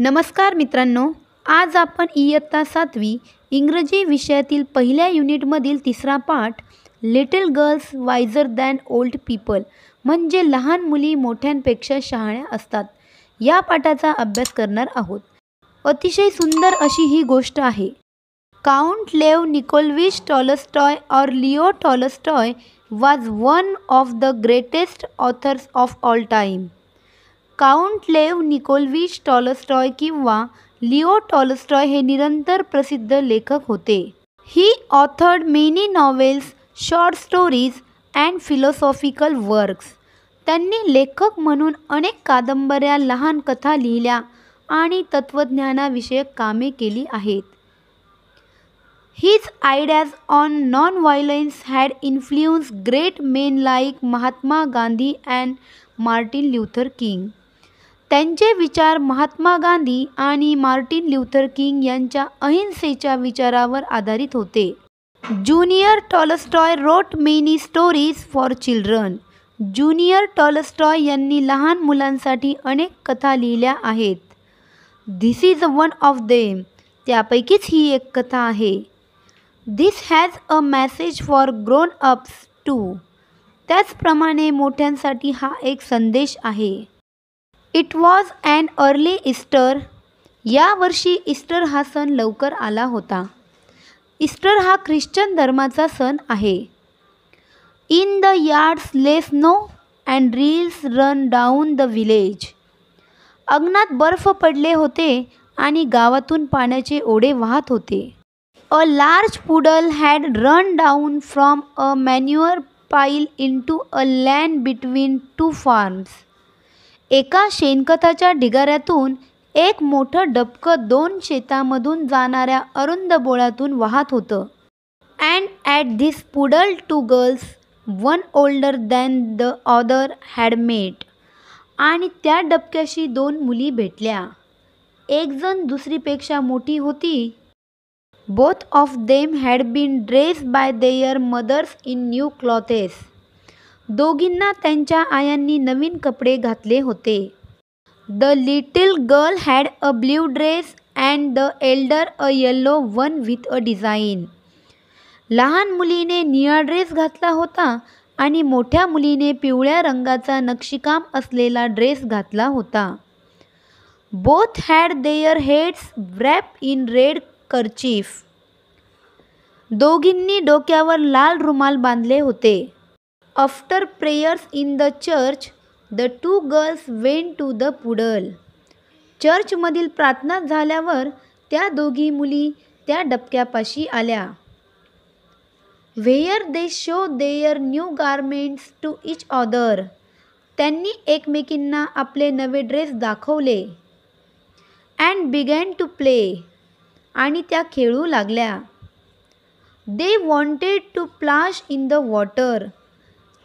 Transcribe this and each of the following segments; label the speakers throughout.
Speaker 1: नमस्कार मित्रांनो, आज आपण इयत्ता 7वी इंग्रजी विषयातील पहिल्या युनिटमधील तिसरा पाठ little girls wiser than old people म्हणजे लहान मुली मोठ्यांपेक्षा शहाण्या असतात या पाठाचा अभ्यास करणार आहोत। अतिशय सुंदर अशी ही गोष्ट आहे। काउंट लेव निकोलविच टॉलस्टॉय और Leo Tolstoy was one of the greatest authors of all time. Count लेव निकोलविच टॉलस्टॉय किंवा लिओ टॉलस्टॉय हे निरंतर प्रसिद्ध लेखक होते। He authored many novels, short stories and philosophical works. त्यांनी लेखक म्हणून अनेक कादंबऱ्या, लहान कथा लिहिल्या आणि तत्त्वज्ञानाविषयक कामे केली आहेत। His ideas on non-violence had influenced great men like Mahatma Gandhi and Martin Luther King. त्यांचे विचार महात्मा गांधी आणि मार्टिन ल्यूथर किंग यांच्या अहिंसेच्या विचारावर आधारित होते। Junior Tolstoy wrote many stories for children. Junior Tolstoy यांनी लहान मुलांसाठी अनेक कथा लिहिल्या आहेत। This is one of them. त्यापैकीच ही एक कथा आहे। This has a message for grown-ups too. त्याचप्रमाणे मोठ्यांसाठी हा एक संदेश आहे। It was an early Easter. या वर्षी ईस्टर हा सण लवकर आला होता। ईस्टर हा ख्रिश्चन धर्माचा सण आहे। In the yards lay snow and rills run down the village. अंगणात बर्फ पडले होते आणि गावातून पाण्याचे ओढे वाहत होते। A large puddle had run down from a manure pile into a land between two farms. एका शेणखताच्या ढिगाऱ्यातून एक मोठं डबकं दोन शेतामधून जाणाऱ्या अरुंद बोळातून वाहत होतं। And at this puddle two girls, one older than the other, had met. आणि त्या डबक्याशी दोन मुली भेटल्या। एक जण दुसरीपेक्षा मोठी होती। Both of them had been dressed by their mothers in new clothes. दोघींना त्यांच्या आयांनी नवीन कपडे घातले होते। The little girl had a blue dress and the elder a yellow one with a design. लहान मुलीने निळा ड्रेस घातला होता आणि मोठ्या मुलीने पिवळ्या रंगाचा नक्षीकाम असलेला ड्रेस घातला होता। Both had their heads wrapped in red kerchief. दोघींनी डोक्यावर लाल रुमाल बांधले होते। After prayers in the church, the two girls went to the puddle. चर्चमधील प्रार्थना झाल्यावर त्या दोघी मुली त्या डबक्यापाशी आल्या। Where they showed their new garments to each other. त्यांनी एकमेकींना आपले नवे ड्रेस दाखवले। And began to play. आणि त्या खेळू लागल्या। They wanted to splash in the water.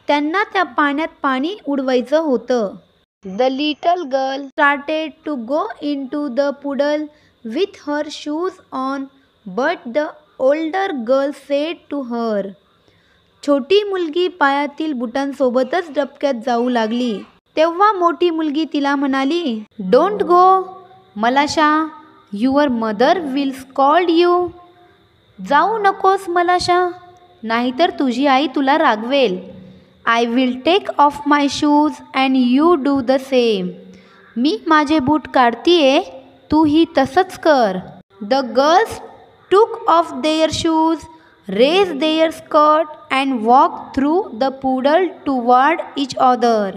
Speaker 1: त्यांना त्या पाण्यात पाणी उडवायचं होतं। The little girl started to go into the puddle with her shoes on, but the older girl said to her. छोटी मुलगी पायातील बुटांसोबतच डबक्यात जाऊ लागली। तेव्हा मोठी मुलगी तिला म्हणाली, Don't go, मलाशा. Your mother will scold you. जाऊ नकोस मलाशा, नाहीतर तुझी आई तुला रागवेल। I will take off my shoes and you do the same. मी माझे बूट काढतीये, तूही तसंच कर। The girls took off their shoes, raised their skirt and walked through the puddle toward each other.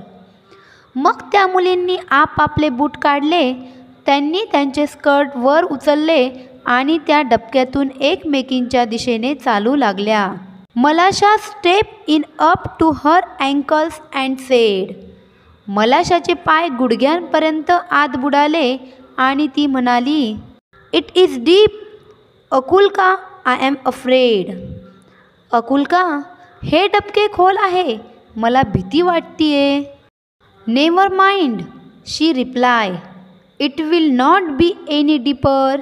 Speaker 1: मग त्या मुलींनी आपापले बूट काढले, त्यांनी त्यांचे स्कर्ट वर उचलले आणि त्या डबक्यातून एकमेकींच्या दिशेने चालू लागल्या। Malasha step in up to her ankles and said. मलाशाचे पाय गुडघ्यांपर्यंत आत बुडाले आणि ती म्हणाली, it is deep. Akulka, I am afraid. Akulka, हे डबके खोल आहे, मला भीती वाटतीये। Never mind, she reply. It will not be any deeper.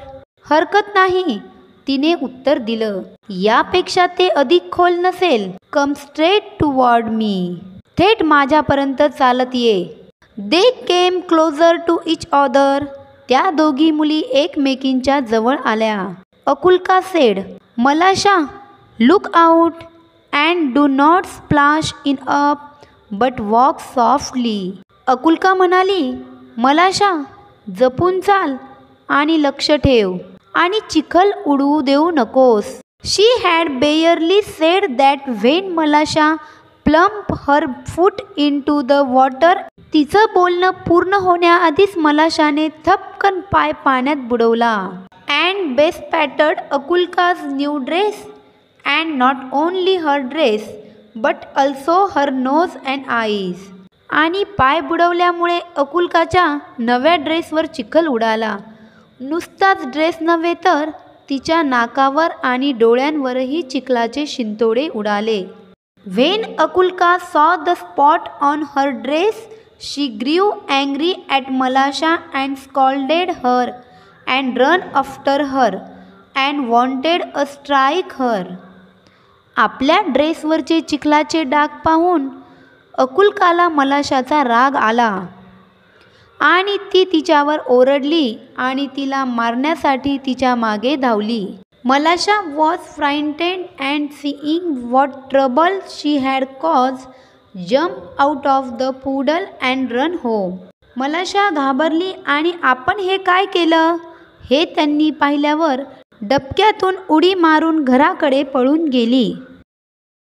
Speaker 1: हरकत नाही, तिने उत्तर दिलं, यापेक्षा ते अधिक खोल नसेल। Come straight toward me. थेट माझ्यापर्यंत चालत ये। They came closer to each other. त्या दोघी मुली एकमेकींच्या जवळ आल्या. Akulka said, Malasha, look out and do not splash in up but walk softly. Akulka म्हणाली, मलाशा, जपून चाल आणि लक्ष ठेव आणि चिखल उडवू देऊ नकोस. She had barely said that when Malasha plump her foot in to the water. तिचं बोलणं पूर्ण होण्याआधीच मलाशाने थपकन पाय पाण्यात बुडवला. And bespattered Akulka's new dress and not only her dress but also her nose and eyes. आणि पाय बुडवल्यामुळे अकुल्काच्या नव्या ड्रेसवर चिखल उडाला. नुसताच ड्रेस नव्हे तर तिच्या नाकावर आणि डोळ्यांवरही चिखलाचे शिंतोडे उडाले. When Akulka saw the spot on her dress she grew angry at Malasha and scolded her and run after her and wanted a strike her. आपल्या ड्रेसवरचे चिखलाचे डाग पाहून अकुल्काला मलाशाचा राग आला आणि ती तिच्यावर ओरडली आणि तिला मारण्यासाठी तिच्या मागे धावली. मलाशा was frightened and seeing what trouble she had cause jump out of the poodle and run home. मलाशा घाबरली आणि आपण हे काय केलं हे त्यांनी पाहिल्यावर डबक्यातून उडी मारून घराकडे पळून गेली.